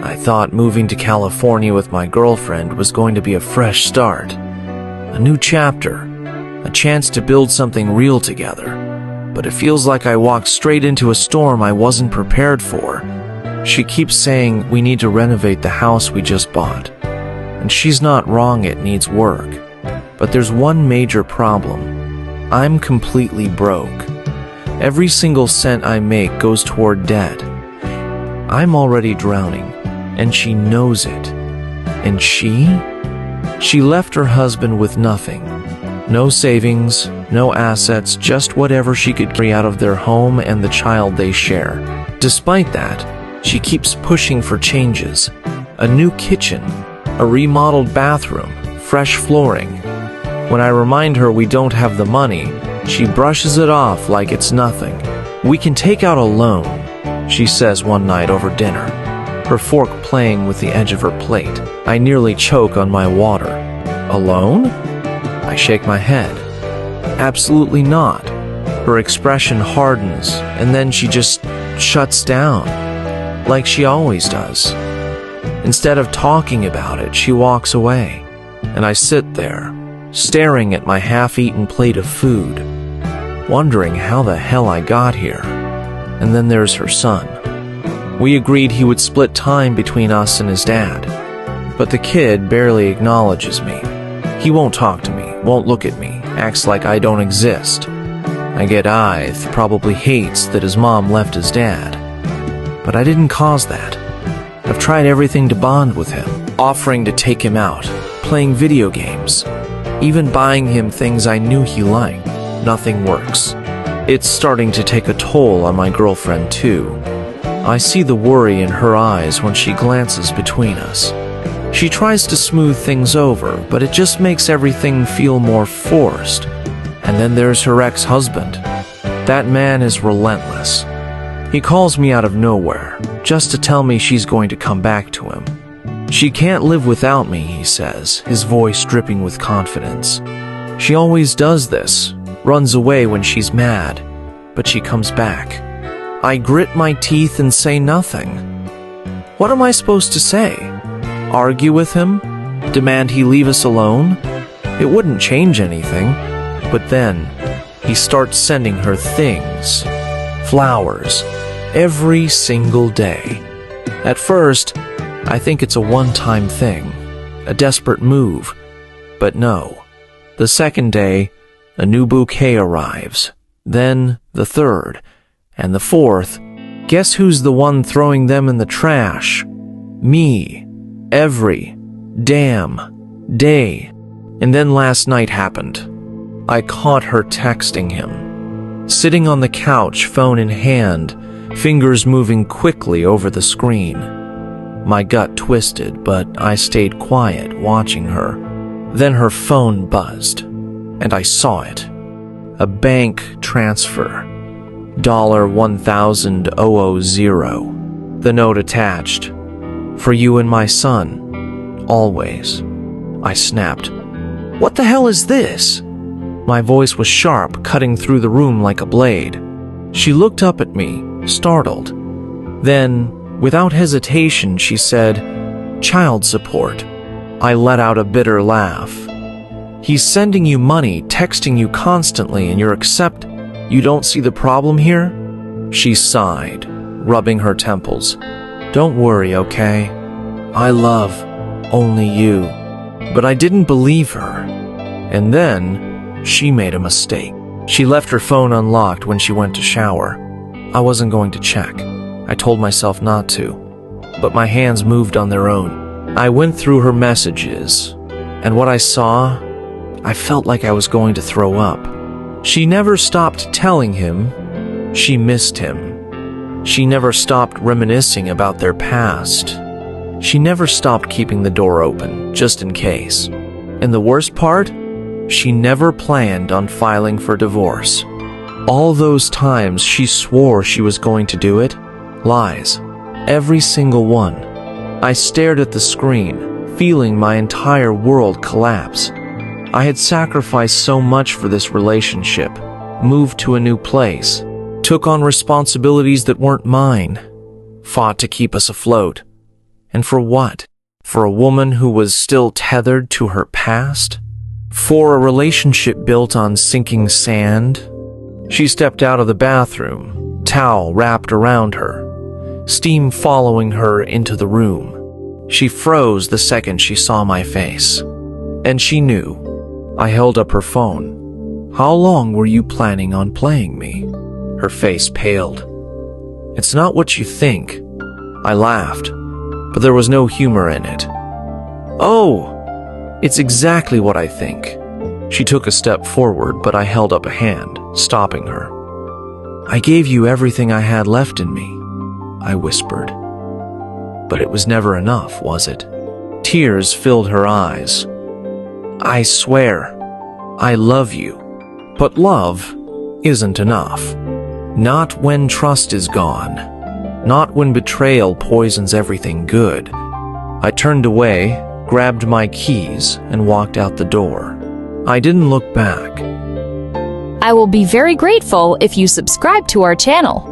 I thought moving to California with my girlfriend was going to be a fresh start, a new chapter, a chance to build something real together. But it feels like I walked straight into a storm I wasn't prepared for. She keeps saying we need to renovate the house we just bought. And she's not wrong, it needs work. But there's one major problem. I'm completely broke. Every single cent I make goes toward debt. I'm already drowning, and she knows it. And she left her husband with nothing. No savings, no assets, just whatever she could carry out of their home and the child they share. Despite that, she keeps pushing for changes. A new kitchen, a remodeled bathroom, fresh flooring. When I remind her we don't have the money, she brushes it off like it's nothing. We can take out a loan, she says one night over dinner, her fork playing with the edge of her plate. I nearly choke on my water. A loan? I shake my head. Absolutely not. Her expression hardens, and then she just shuts down, like she always does. Instead of talking about it, she walks away, and I sit there, staring at my half-eaten plate of food, wondering how the hell I got here. And then there's her son. We agreed he would split time between us and his dad, but the kid barely acknowledges me. He won't talk to me, won't look at me, acts like I don't exist. I get Ith probably hates that his mom left his dad. But I didn't cause that. I've tried everything to bond with him, offering to take him out, playing video games, even buying him things I knew he liked. Nothing works. It's starting to take a toll on my girlfriend too. I see the worry in her eyes when she glances between us. She tries to smooth things over, but it just makes everything feel more forced. And then there's her ex-husband. That man is relentless. He calls me out of nowhere, just to tell me she's going to come back to him. She can't live without me, he says, his voice dripping with confidence. She always does this, runs away when she's mad, but she comes back. I grit my teeth and say nothing. What am I supposed to say? Argue with him? Demand he leave us alone? It wouldn't change anything. But then, he starts sending her things. Flowers. Every single day. At first, I think it's a one-time thing. A desperate move. But no. The second day, a new bouquet arrives. Then, the third. And the fourth. Guess who's the one throwing them in the trash? Me. Every damn day. And then last night happened. I caught her texting him. Sitting on the couch, phone in hand, fingers moving quickly over the screen. My gut twisted, but I stayed quiet, watching her. Then her phone buzzed, and I saw it. A bank transfer. $1,000. The note attached. For you and my son. Always. I snapped. What the hell is this? My voice was sharp, cutting through the room like a blade. She looked up at me, startled. Then, without hesitation, she said, "Child support." I let out a bitter laugh. He's sending you money, texting you constantly, and you're You don't see the problem here? She sighed, rubbing her temples. Don't worry, okay? I love only you. But I didn't believe her. And then, she made a mistake. She left her phone unlocked when she went to shower. I wasn't going to check. I told myself not to. But my hands moved on their own. I went through her messages, and what I saw, I felt like I was going to throw up. She never stopped telling him she missed him. She never stopped reminiscing about their past. She never stopped keeping the door open, just in case. And the worst part? She never planned on filing for divorce. All those times she swore she was going to do it, lies. Every single one. I stared at the screen, feeling my entire world collapse. I had sacrificed so much for this relationship, moved to a new place, took on responsibilities that weren't mine, fought to keep us afloat. And for what? For a woman who was still tethered to her past? For a relationship built on sinking sand? She stepped out of the bathroom, towel wrapped around her, steam following her into the room. She froze the second she saw my face. And she knew. I held up her phone. How long were you planning on playing me? Her face paled. It's not what you think. I laughed, but there was no humor in it. Oh, it's exactly what I think. She took a step forward, but I held up a hand, stopping her. I gave you everything I had left in me, I whispered. But it was never enough, was it? Tears filled her eyes. I swear, I love you. But love isn't enough. Not when trust is gone. Not when betrayal poisons everything good. I turned away, grabbed my keys, and walked out the door. I didn't look back. I will be very grateful if you subscribe to our channel.